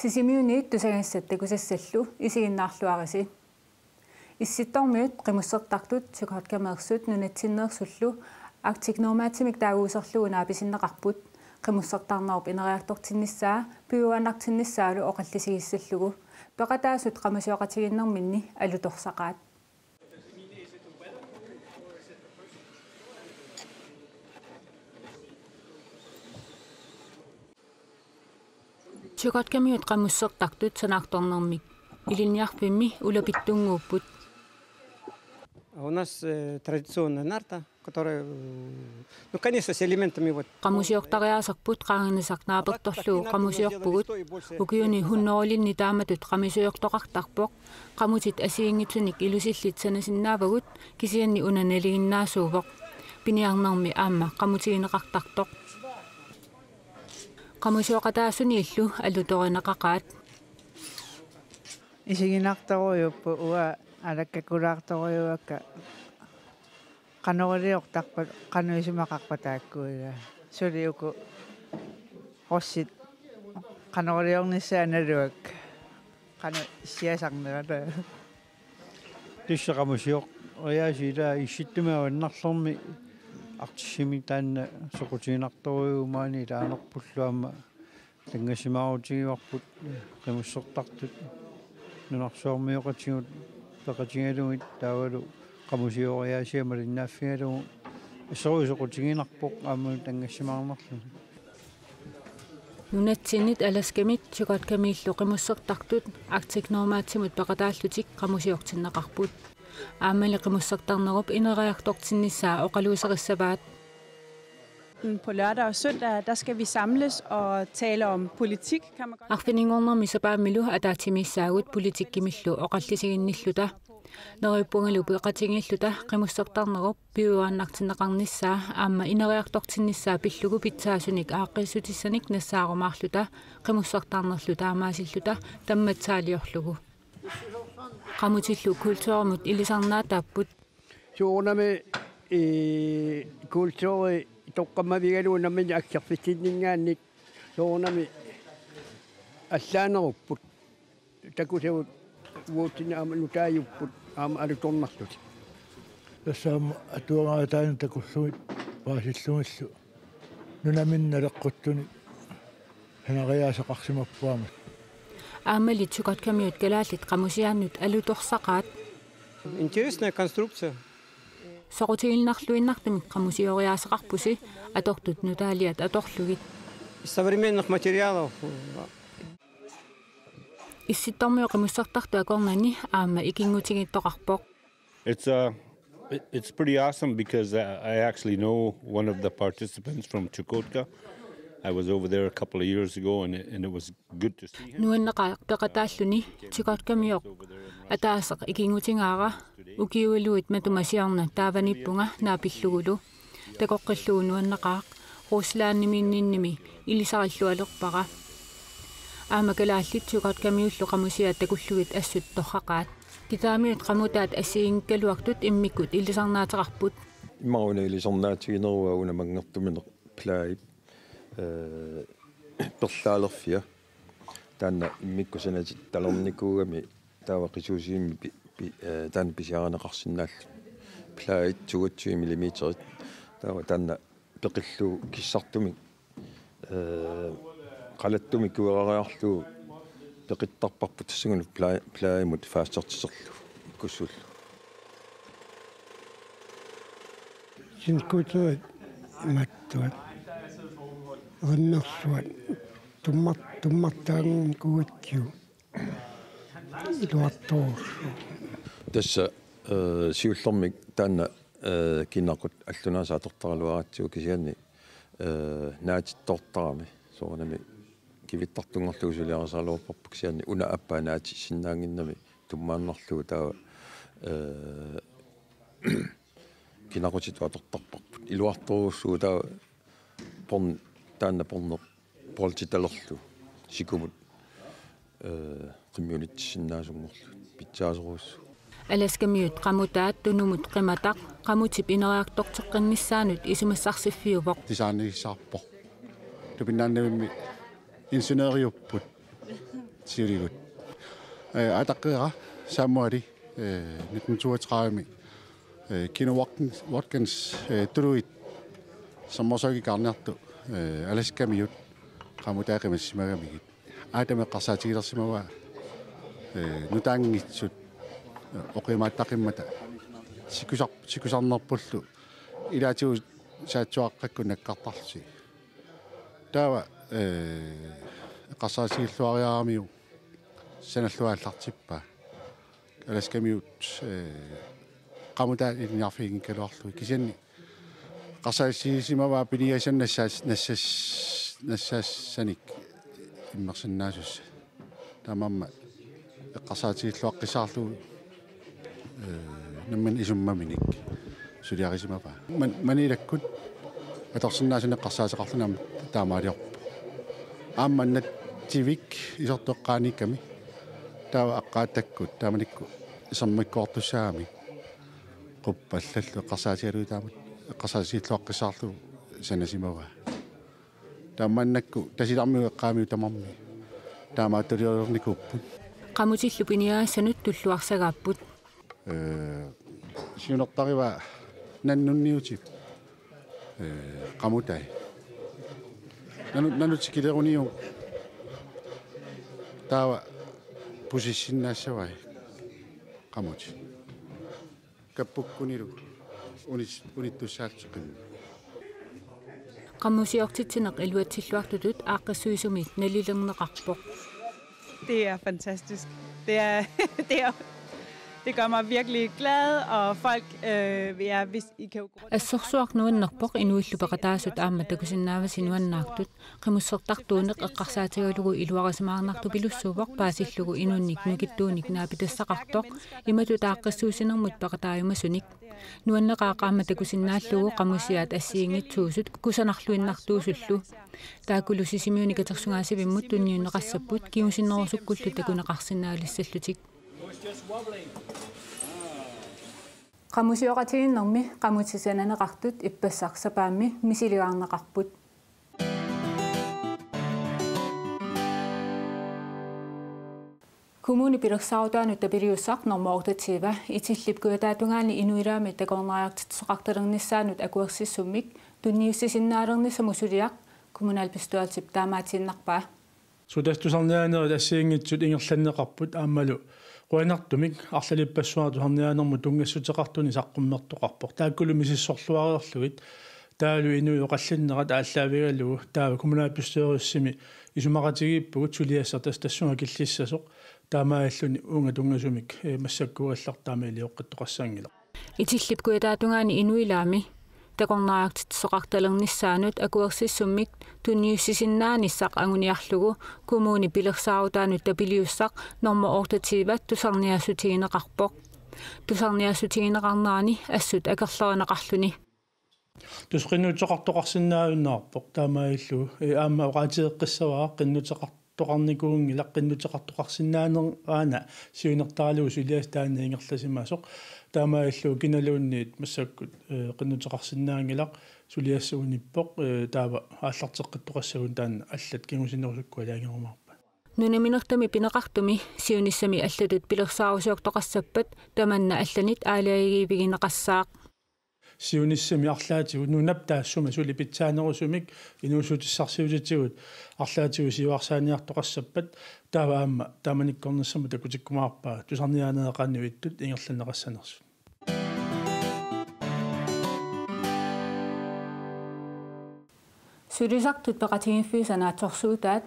Sisimiuniit tusangassattakусассаллу исигиннаарлуарisi исситтормиут qimусsertartut сукаткамеерсут нунатсиннеерсуллу актикнормаатимик таагуусерлугунаа писиннеқарпут qimуссертарнеруп инериартортинниссаа пиуанартинниссаалу оқаллисигиссаллугу пеқатаасут qamasiоқатигиннэрминни алуторсақаат Сукаткамиут qamуссертартут санаарторнэрмик илинниарпимми улапиттунгууппут У нас традиционная нарта, которая, ну, конечно, с элементами вот. Qamуsiortariaserput qaanganisarnaapertorluu qamуsiorpugut ukiuni hunnerulинни тааматут qamisuiortoqartarpoq qamutit asiingitunik ilusillit sanasinnaavagut kisianni unaneligиннаасууvoq piniarnermi aamma qamutigineqartartoq qamуsiоqataasuni illu alutorineqaqaat isiginartoruйuppu uа алаккакулаарторуйуакка канорилиортарпат кануисимақарпатааккуига сулиуку россит канорилиорниссааналуак кана сиасарнерала тиссақамусиоқ ояасила исситтумааваннарлорми артиссими таанна соқутигинарторуйумаани таанерпуллуамма тангасимаарутигиварпут қимуссертартут нунарсуармиоқатигут пеқатингалугит таавалу qamусиориаасиамалиннааффигалугу иссоруисоқутигинарпоқ ааму тангассимаарнерлу нунатсинит аласкамит сукаткамииллу qimуссертартут актикнормаатсимут пеқатааллутик qamусиортиннеқарпут аамали qimуссертарнеруп инериартортинниссаа оқалуусериссаваат På lørdag og søndag, der skal vi samles og tale om politik, kan man godt. Arfininngornermi sapaamilu ataatimissagut politikkimillu oqallisiginnilluta nerippungalu peqatingilluta qimussertarnerup piuaannartinneqarnissaa aamma ineriartortinnissaa pillugu pitsaasunik aaqqissutissanik nassaarumaarluta qimussertarnerluta aamaasilluta tammatsaaliorlugu qamutillu kultuurmut ilisarnaataapput suunami kultuuri toqqamavigaluunamini akserfitsinningaannik soornami allaanerupput takusavut vuutina aama nutaayupput aama alutornarlut тассаама атуагаатаани такуссуит паасиллугиллу нунаминналеққуттуни ханариаасеқарсимаппуамат аамали сукаткамиут галааллит qamусиааннут алуторсақаат Интересная конструкция. Соқутигиннарлуиннартамик qamусиориаасеқарпуси атортут нутаалиат аторлугит Из современных материалов. исситтормио qimуссартарту акорнани аама икингутигиттоқарпоқ It's pretty awesome because I actually know one of the participants from Chukotka. I was over there a couple of years ago and it was good to see him. Nuannaqa peqataalluni Chukotkamiоq атаасеқ икингутингаара укиуилуит матумасиарна тааваниппунга наапиллугулу такоққиллуу нуаннақаақ руслааннимииннинними илисариллуалерпара аамакалааллит Chukotkamiуллу qamусиат такуллугит ассут торрақаат китаамиут qamutaat ассиингкалуартут иммиккут илисарнаатеқарпут иммауна илисарнаатигинеруа унамангертуминеқ плаит перлаалерфиа таанна иммиккусанати талерникуугами таавақисуусиимми таанна писиаранеқарсинааллу плаит 22 миллиметрит таанна пеқиллуу киссартумик қалаттумик куерариарлуу пеқиттарпарпут тассагуну плаимут фаастертисерлу куссуллу синкутуат маттуат оннерсуат туммартаагун куутсуу илуарторсу тасса сиуллэрмик таанна кинақут аллунааса атортаралуаратсуу кисианни наатиттортарами соонами кивиттартунгорлуусулиарасаалууппарпу кисианни уна аппаа наати синнаангиннами туммааннерлугу таава кинақутит атортарпарпут илуарторуссуу таава порн таанна порнер полититалерлу сикумут qimmiunitssinnaasuнгорлу питсаасеруссу аласкамиут qamutaat tunumut qimataq qamutip ineriartorteqqinnissaanut isumassarsifiuvоq тисааниссаарпо тупиннааннавимми инженериуппут siuligut ataqqiqa saammuali 1932 Kino Watkins tuluit sammosogi qarniartu alaskamiut qamutaaqimissimagamigit aatameqqarsaatigilersimawa nutaangitsut oqimaаттaqqimmata sikusarnerpullu ilaatigu saatsuaqqakku nakkartarsi taava qassaasigilluariaramiu sanalluaallartippa alaskamiut qamutaa ilniarfiigin kaluarlu kisianni qassaassisimava piniasan nassassanik immersinnaasussa tamamma qassaatigilluaqqissaarlu namman isummaminik suliarisimava manilakkut atorsinnaasune qassaateqarlunam taamaaliorpu aammanna tivik isortoqqaanikami taava aqqaattakkut taamanikku isermikkoortussaami quppallallu qassaatigiluu taamat qassaatigilluaqqissaarlu sanasimava taamannakku tasilarmiu eqqaamiu tamarmi taamaattuliornikupput qamutillu piniaassanut tulluarsagaapput siunertariva nannunniutip qamutai nanutikileruniu taava pusissinaassavai qamuti kappukkunilu unittussaatseqimmi qamusiortitsineq iluatsilluartutut aaqqissuisumit nalilerneqarpoq. Det er fantastisk. Det gør mig virkelig glad, og folk, hvis I kan jo gå rundt... Assorsuarnuannerpoq inuillupeqataasut aammattakusinnaavasinuannaartut qimussertartuuneq eqqarsaatigalugu iluarisimaarnartu pilussuupoq paasillugu inunnik nukittuunik naapitassaqartoq imatu taaqqissuusinermut peqataayumasunik nuanneqaaqaammatakusinnaallugu qamusiaat assiingitsuusut kusanarluinnartuusullu taakulussisimiunikatersungaasivimmut tunniunneqassapput kiusinnerusukkullu takuneqarsinnaalissallutik qamusioqatiginnermi qamutisananneqartut ippassarsapaammi misiligaarneqarput Kommuni pilersaautaanut tapiliussaq normoortativa itillipkuataatungaani inuiraami takornariartitsoqartalernissaanut akuersissummik tunniussisinnaaleernissamusuliaq kommunalpistualtip taamaatiinnarpaa Sudastusarniaanerit assiingitsut ingerlanneqarput aammalu quanartumik arlalipassuartu harniaanermu tungassutеqartuni saqqummertoqarpoq taakkulu misissorluariorlugit taalu inui oqallinnerat aalлаавигалугу таава kommunalpistuerissimi isumaqatigippugut suliassartas tassunga killissasoq таамааллуни унга тунгасумик массаккуаллартаами илиоққиттоқассаангила итиллипкуатааtungaani inuilaami takornariartitsoqartalernissaanut akuersissummik tunniussisinnaanissaq anguniarlugu kommuni pilersaarutaanut tapiliussaq normoortatiivat tusarniassutigineqarpoq tusarniassutigineqarnaani assut akerlerineqarluni tusqinnuutsoqartoqarsinnaavиннаарpoq таамааллу аама оqaатиеққиссаваа qinnuteqartoqarnikuungila qinnuteqartoqarsinnaaneraana siunertaaluu sulias taanniingерласимаасоq таамааллу киналуунниит массаккут qinnuteqarsinnaangilaq suliassuunippoq таава ааллартеққиттоқассагун таана аллат кигусинерусуккуа лаагерумаарпа нунаминертами пинеқартуми сиуниссами аллатут пилерсаарусиортоқассаппат таманна алланит аалаагигивигинеқассаақ сиуниссами арлаатигу нунап таассума сули питсаанерусумик инуусуутиссарсиутитигут арлаатигу сиуарсааниартоқассаппат таава аама тааманиккорнссама такутиккумаарпаа тусарниаанеэқааннуиттут ингерланеқассанерсу сулисартут пеқатигинффисанааторсуутаат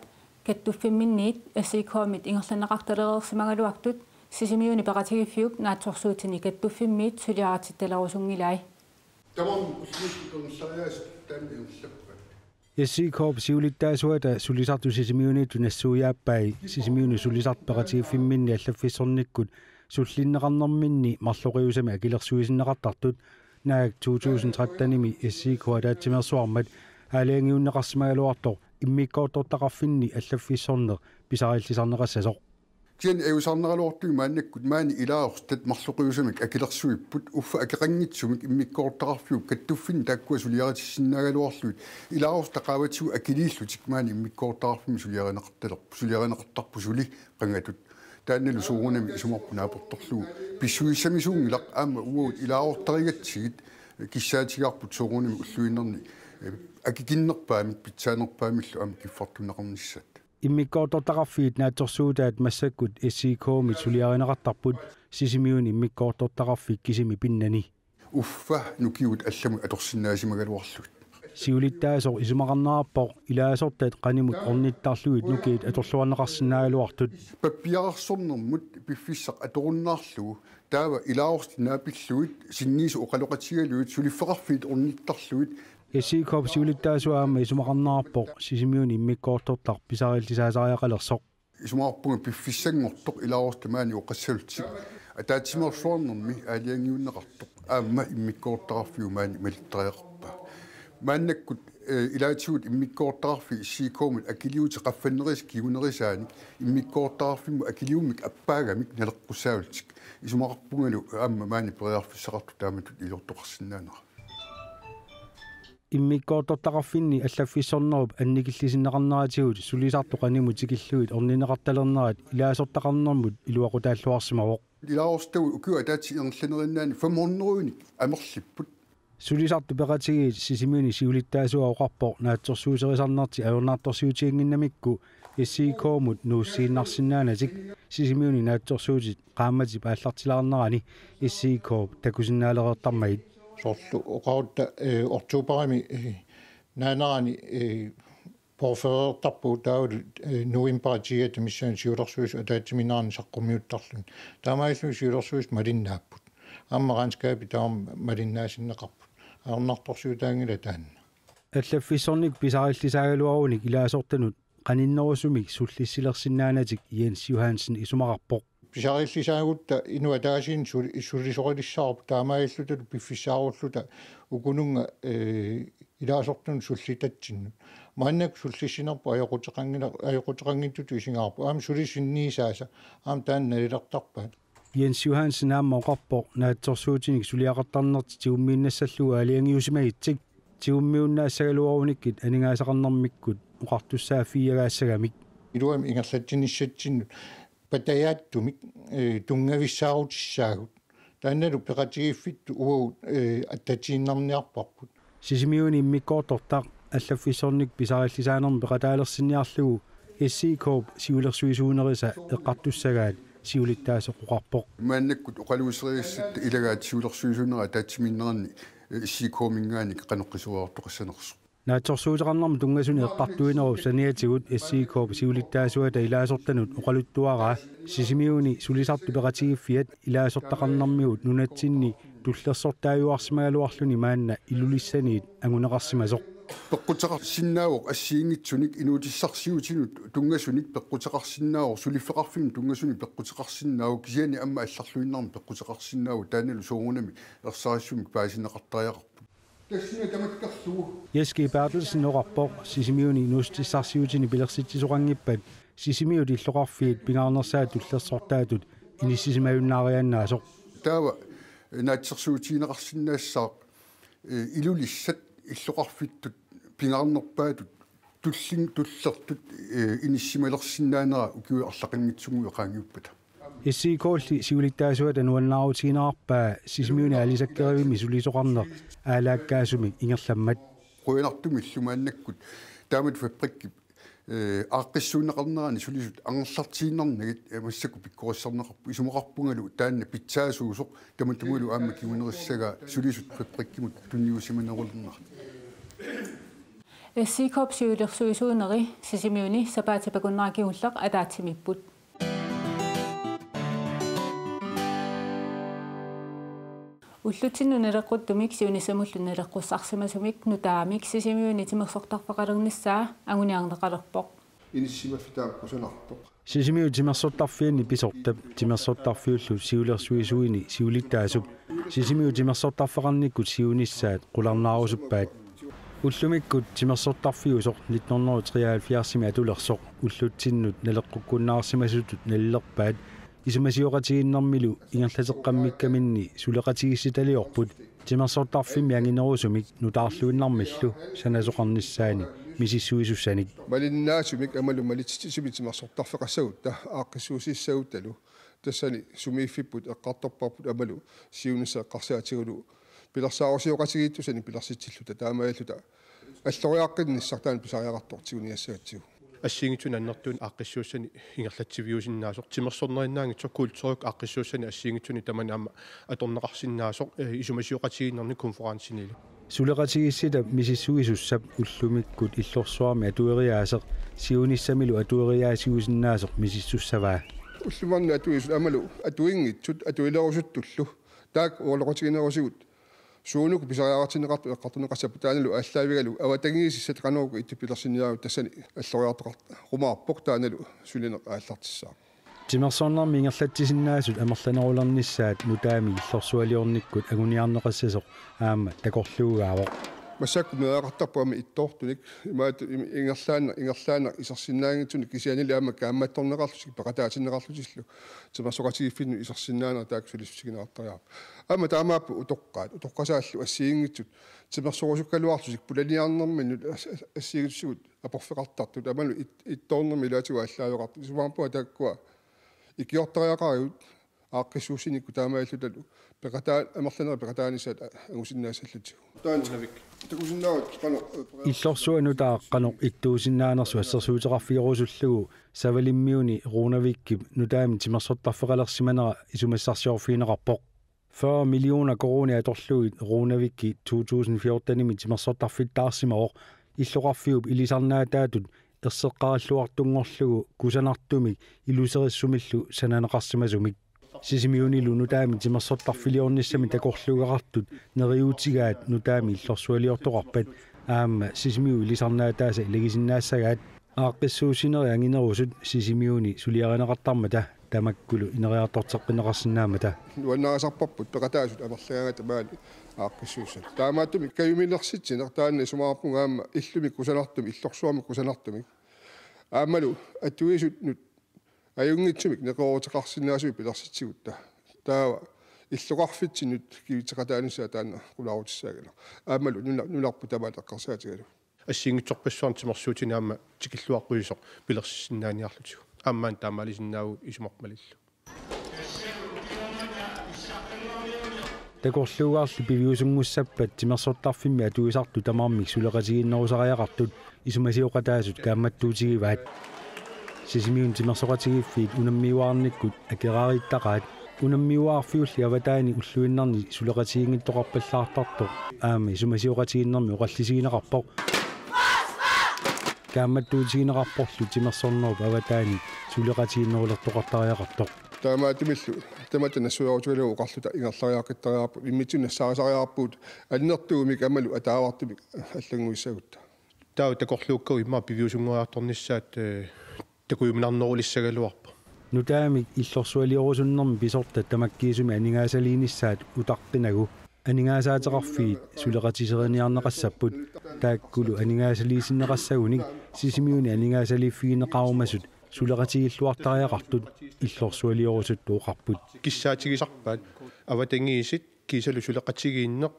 каттуффимминниит ассикоомит ингерланеқарталерерсимагалуартут сисимиуни пеқатигиффиук наатсорсуутини каттуффиммиит сулиаратитталерусунгилай Яссикооп сиулиттаасуата сулисарту сисимиуниту нассууяаппай сисимиуни сулисартпеқатигиффимминни аллаффиссорниккут суллиннеқарнэрминни марлоқиусами акилерсуисиннеқартартут наак 2013-ними яссикоатаатсимерсуармат аалаангиуннеқарсимагалуартоқ иммиккооттортақарфинни аллаффиссорнеқ писариллисарнеқассасоқ كين ايوسارنرالورتو مانككут маани илаарстат марлоқиусамик акилерсуиппут уффа акеқангитсумик иммиккоортақарфиу каттуффин тааккуа сулиаритиссинаагалуарлуит илаарус тақааватсу акилииллутик маани иммиккоортақарфими сулиаринеқарталерпу сулиаринеқартарпу сули қангатут таанналу суурунами исумарпу наапорторлугу писсуиссамисуунгилақ аама уут илаарортаригатсигит киссаатигарпут суурунами уллуиннерни акикиннерпаамик питсаанерпаамиллу аама киффартунеқарниссат иммиккоортортақарфиит нааторсуутаат массаккут SC-коомит сулиаринеқартарпут сисимиуни иммиккоортортақарфик кисими пиннани уффа нукиут алламу аторсиннаасимагалуарлут сиулиттаасор исумақарнаарпоқ илаасортат қанимут орниттарлуит нукиит аторлуарнеқарсинаагалуартут паппиарсорнэрмут пиффиссақ аторуннаарлугу таава илаорст наапиллуит синниису оқалоқатигалуит сулиффеқарфиит орниттарлуит SC-коом сиулиттаасуаама исумақарнаарпоқ сисимиуни иммиккоортортар писариллисаасариақалерсоқ исумаарпунга пиффиссангортоқ илаорст маани оқассалутсик атаатсимерсуарнэрми аалиангиуннеқартоқ аама иммиккоортараффиу маани малиттариақарпа мааннаккут илаатигут иммиккоортараффи SC-коомут акилиути қаффаннерис кигунерисааник иммиккоортараффиму акилиуммик аппаагамик налеққусаавултик исумақарпунгалу аама маани периарфиссақарту тааматут илортоқарсинаанера иммиккоортортақарфинни аллаффиссорнеруп анникиллисиннеқарнаратигут сулисартоқаниму тикиллуит орнинеқарталернерат илаасортақарнэрмут илуақутааллуарсимавоқ илаорстау укуа таати ирланериннаани 500-уник амерлиппут сулисарту пеқатигиит сисимиуни сиулиттаасуаоқарпоқ наатсорсуусерисарнарти аернаатторсиутиингиннамикку SC-коомут нууссииннарсинаанатик сисимиуни наатсорсуутит qaamati пааллартилаарнерани SC-коом такусиннаалереэртармагит soorlu oqautta ortuuparami naanarani porferertarpu taavul nuimpaatigat missaan siulersuus ataatimiinaarni saqqummiuttarlun taamaillu siulersuus malinnaaput аммаранскаапи таам малиннаасиннеқарпут аернарторсуутаангила таанна аллаффиссорник писариллисаагалуаруник илаасортанут qaninnерусумик суллиссилерсинаанатик Jens Johansen исумақарпоқ писариллисаагутта инуатаасин суллисорилиссаарп таамаиллуту пиффиссааруллута укунунга илаасортун суллитатсинну мааннак суллиссинерпу аёқутеқангиттуту исингаарпу аам сулисинниисааса аам таанналилертарпаат Jens Johansen аама оқарпоқ наатсорсуутиник сулиақартарнерти тиуммииннассаллуга алиангиусимагитсик тиуммиуннаассагалуаруниккит анигаасақарнэрмиккут оқартуссаафиягаассагамик илуами ингерлатсиниссатсиннут патаяаттумик тунгависсаарутиссаагут таанналу пеқатигиффитту уут аттатииннарниарпарпут сисимиуни иммиккоортортақ аллаффиссорник писариллисаанерми пеқатаалерсиниарлугу SC-коом сиулерсуисуунериса эққартуссагаат сиулиттаасоқуқарпоқ мааннаккут оқалуисериссат илагаат сиулерсуисуунера таатсиминнерани SC-коомингаани қанеққисуаартоқассанерсо наатсорсуутеқарнэрми тунгасуни эққартуинеру саниатигут SC-коом сиулиттаасуата илаасортанут оқалуттуараа сисимиуни сулисарту пеқатигиффиат илаасортақарнэрмигут нунатсинни туллерсортааюарсимагалуарлуни маанна илулиссаниит агунеқарсимасоқ пеққутеқарсиннаавоқ ассиингитсуник инуутиссарсиутинут тунгасуник пеққутеқарсиннаавоқ сулиффеқарфими тунгасуни пеққутеқарсиннаавоқ кисиани амма алларлуиннарми пеққутеқарсиннаавоқ тааналу соорунами ерсаариссумик паасинеқартариақарпу тассина тамаккарлугу Jeski Bertelsen оқарпоқ сисимиуни нустиссарсиутини пилерситсисоқангиппат сисимиут иллоқарфиит пингаарнерсаа туллерсортаатут иниссисимаюннаарианнаасоқ таава наатсерсуутиинеқарсиннаассаа илулиссат иллоқарфиттут пингаарнерпаатут туллертут иниссималерсиннаанера укиу арлақангитсугу эқаангиуппата SC-коолли сиулиттаасуата нуаннаарутигинаарпаа сисимиуни алисаккеривими сулисоқарнер аалааккаасумик ингерламмат қуинартуми иллумааннаккут таамат фабрикки ааққиссуунеқарнерани сулисут ангерлартииннарнагит массаку пиккориссарнеқарпу исумоқарпунгалу таанна питсаасуусоқ таматумулу аама кигунериссага сулисут фабриккимут тунниусиманерулернар SC-коом сиулерсуисуунери сисимиуни сапаатипакуннаракигуллеқ атаатсимиппут уллутиннунелеққуттумик сиунисамуллунелеққуссарсимасумик нутаамик сисимиуни тимерсортарфақалерниссаа агуниарнеқалерпоқ иниссимаффитааққусаларпоқ сисимиу тимерсортарфиинни писортап тимерсортарфиуллу сиулерсуисуини сиулиттаасуп сисимиу тимерсортарфақарниккут сиуниссаат қуларнаарусуппаат уллумиккут тимерсортарфиусоқ 1973 атулерсоқ уллутсиннут налеққуккуннаарсимасутут наллерпаат исумасиоқатигиннэрмилу ингерлатеққаммиккаминни сулеқатигисситалиорпут тимерсортарфимми ангинерусумик нутаарлуиннармиллу санасоқарниссаани мисиссуисуссаник малиннаасумик амалу малитсисими тимерсортарфеқассагут та ааққиссуусиссагуталу тассани сумииффиппут эққарторпарпут амалу сиунисеэққарсаатигулу пиларсаарусиоқатигииттусани пиларситсиллута таамааллута аллориаққинниссартаан писариақартортигуниассагатсигу ассиингитсуна аннертуун ааққиссууссани ингерлатсивиусиннаасоқ тимерсорнериннаангитсо културук ааққиссууссани ассиингитсуни тамани аторнеқарсиннаасоқ исумасиоқатигиннерни конференсинилу сулеқатигиссита мисиссуисуссап уллумиккут иллорсуарми атуериаасеқ сиуниссамилу атуериаасиусиннаасоқ мисиссуссаваа уллумарни атуисут амалу атуингитсут атуилерусуттуллу таак уолоқатигинерусигут суунуку писариаартинеқарту эққартунеқассапу тааналу аллаавигалу аватангиисиссат канууку иттупилерсиниару тассани аллориартоқар румаарпоқ тааналу сулинеқ ааллартиссаа тимерсорнарми ингерлатсисиннаасут амерланерулерниссаат нутаами иллорсуалиорниккут агуниарнеқассасоқ аама такорлуугаавоқ масакку меақартарпуами иттоортуник имаат ингерлаана исерсиннаангитсуни кисианили аама каамматторнеқарлусик пеқатаатиннеқарлусиллу тимерсоқатигиффинну исерсиннаана тааксулиссигинеқартариар аама таамааппу утоққасааллу ассиингитсут тимерсорусуккалуарлусик пуланиарнэрминну ассиигитсугут апорфеқартартут амалу итторнэрми илаатигу аллаавеқарт исумаарпуа тааккуа икиортариақариут ааққиссуусиникку таамааллуталу пеқатаа амерланера пеқатааниссаат агусиннаасаллутигу таанавик такусиннаават қано иллорсуанутаа қано иттуусиннаанерсу ассерсуутеқарфиорусуллугу савалиммиуни рунавиккип нутаами тимерсоттарфеқалерсиманера исумассарсиорфиинеқарпоқ 40 миллионer корони аторлуит рунавикки 2014-ними тимерсоттарфиттаарсимаоқ иллоқарфиуп илисарнаатаатут ерсеққараллуартунгорлугу кусанартумик илусериссумиллу сананеқарсимасумик сисимиунилу нутаами тимерсоттарфилиорниссами такорлугақартут нериутигаат нутаами иллорсуалиортоқарпат аама сисимиу илисарнаатааса илагисиннаассагаат ааққиссуусинери ангинерусут сисимиуни сулиаринеқартармата тамаккулу инериартортеққинеқарсинаамата уаннаасарпарпут пеқатаасут амерлаагата маали ааққиссууссат таамааттуми каюмилерситсинер таанни сумаарпунгаама иллуми кусанартуми иллорсуами кусанартуми аамалу аттуисут нут аюнгитсумик неқоорутеқарсинаасуи пилерситсигутта таава иллоқарфитсинут кивитеқатааниссаа таанна кулаарутиссаагала аамалу нуларпу тамаатеққарсаатигалу ассиингитсорпассуарн тимерсуутинаама тикиллуаққуисоқ пилерсиссинааниарлутигу аммаан таамаалисиннааву исумармалиллу такорлуугаарлу пивиусунгуссаппат тимерсоттарфимми атуисарту тамаармик сулеқатигиннерусариақартут исумасиоқатаасут каамматтуутигиваат сисимиун тимерсоқатигиффиит унаммиуаарниккут акераариттақаат унаммиуаарфиулли аватаани уллуиннарни сулеқатигингиттоқарпаллаартарто аама исумасиоқатигиннерми оқаллисигинеқарпоқ каамматтуутигинеқарпорлу тимерсорнеруп аватаани сулеқатигиннерулертоқартариақартоқ таамаатимиллу таматана суяутугалу оқарлута ингерлариақиттариарпу иммитсуннассаарисариарпуут алнертуумик амалу атаавартимик аллагуиссагутта таа такорлууккау имма пивиусунгуаарторниссаат такуйумнарнерулиссагалуарпа нутаамик иллорсуалиорусуннэрми писорта тамаккиисуми анигаасалиинissaат утаққинагу анигаасаатеқарфиит сулеқатисериниарнеқассаппут тааккулу анигаасалиисиннеқассагуник сисимиуни анигаасалииффигинеқарумасут сулеқатигиллуартариақартут иллорсуалиорусут тууқарпут киссаатигисарпаат аватангиисит кисалу сулеқатигииннеқ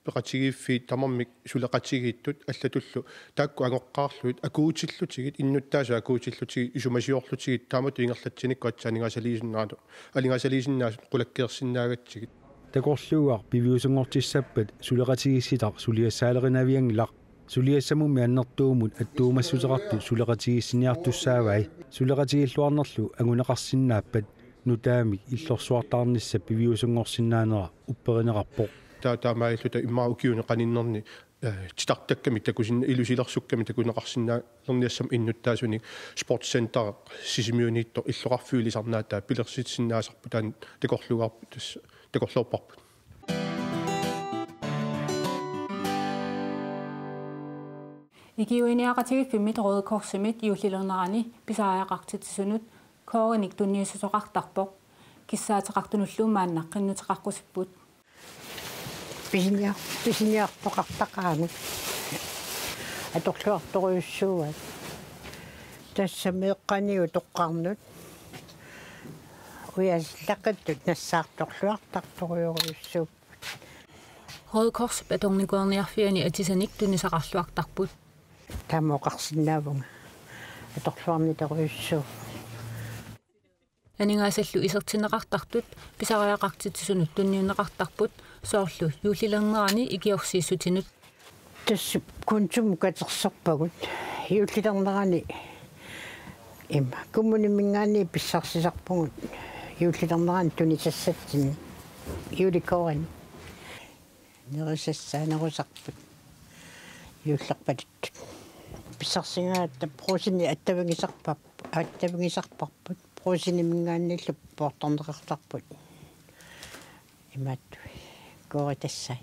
пеқатигииффиит тамармик сулеқатигииттут аллатуллу таакку ангоққаарлуит акуутиллутигит иннуттааса акуутиллутиги исумасиорлутигит таамату ингерлатсиникку атсаанигаасалиисиннаату алигаасалиисиннаасут қулаккерсиннаагатсигит такорлууар пивиусунгортиссаппат сулеқатигисситар сулиассаалеринавиангилақ сулиассамумми аннертуумут аттуумассутеқарту сулеқатигиссиниартуссаавай сулеқатигиллуарнерлу агунеқарсиннааппат нутаамик иллорсуартаарнisса пивиусунгорсиннаанера упперинеқарпоқ таамаиллута иммаа укиуне қаниннерни титартакками такусин илусилерсукками такунеқарсинаа лерниассам иннуттаасуни спортцентер сисимиунитто иллоқарфиулисарнаатаа пилерситсиннаасарпу таан такорлугарпу тасса такорлуорпарпу игиуиниақатигиффиммит рødkorsimit иуллилернерани писаариақартитсунут коориник тунниусусоқартарпоқ киссаатеқартунуллуумааннақ қиннутеқарқусиппут писиниарпоқартақаами аторлуарторюссууат тассамеэкканиу тоққарнут уяслақаттут нассаарторлуартарторюориуссууп Røde Kors betonnikуарниарфиани атисаник тунисақарлуартарпут таамоқарсинаавунга аторлуарниторюссуу анигаасаллу исертинеқартартут писариақартитсунут тунниунеқартарпут соорлу юулилернерани икиорсииссутинут тассуп кунтум катерсорпагут юулилернерани имма куммунимингаани писсарсисарпугут юулилернерани тунисассатсини юликорани нерисассаанерусарпут юуллерпалуттут писсарсингаатта просини аттавигисарпарпут просинимингаанниллу поорторнеқартарпут имаатту кооритассай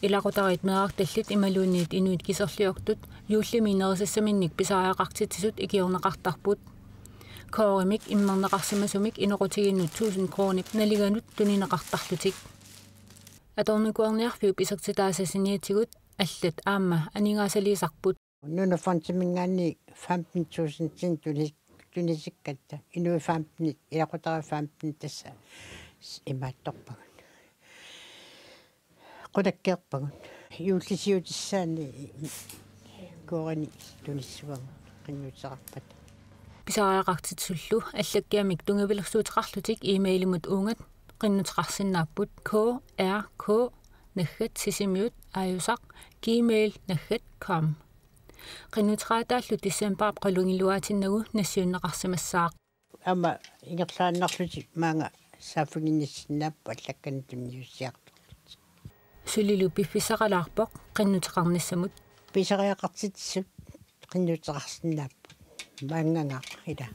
илақутарит меарталлит ималуунниит инуит кисерлиортут юуллими нерисассаминник писариақартитсут икиорнеқартарпут кооримик иммернеқарсимасумик инеқутигиннут 1000 кроник налиганут тунинеқартарлутик аторникуарниарфиу писертитаасасиниатигут аллат аама анигаасалиисарпут нунафонтимингаани 15000 тунисиккатта инуи 15 илақутара 15 тасса имаатторпагут qudakkeerpagut юуллисиутиссаани коорани туниссуага qinnuutseqarpat писариақартитсуллу аллаккиамик тунгавилерсуутеқарлутик имейлимут унгат qinnuteqarsinnaapпут krk naggat sisimiut ayusaq gmail.com qinnuteqaataallu tissembaap qalungiluatinnagu nassiunneqarsimassaaq ama ingерлааннарлути маanga сааффигинниссиннааппа аллаккани тунниуссиарту сулилу пиффисақалаарпоқ qinnuteqarnissamut писариақартитсут qinnuteqarsinnaapпу маангангаа ила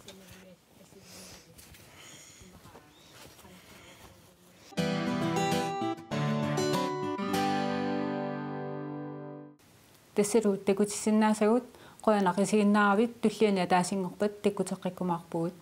тассалу такутиссиннаасагут qoyanaqisiginnaaravit tulliani ataasingorpat takkutеққиккумаарпугут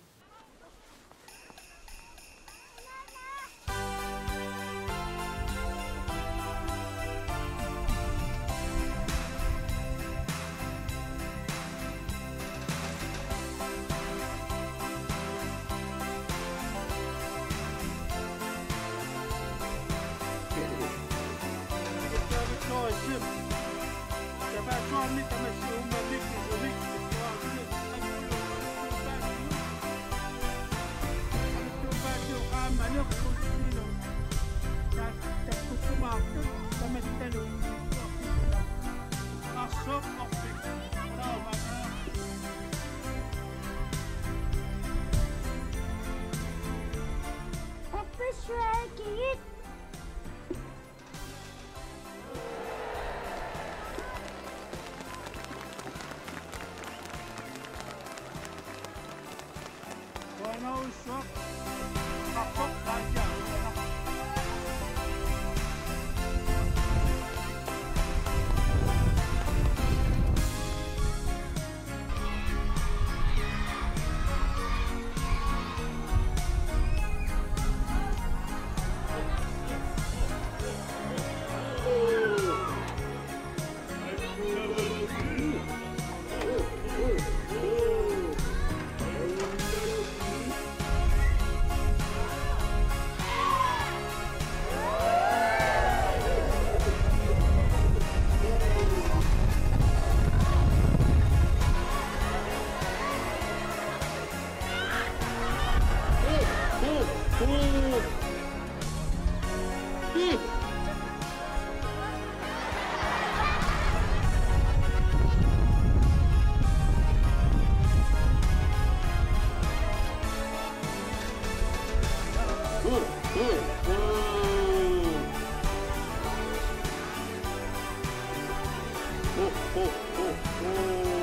Oh, oh, oh, oh.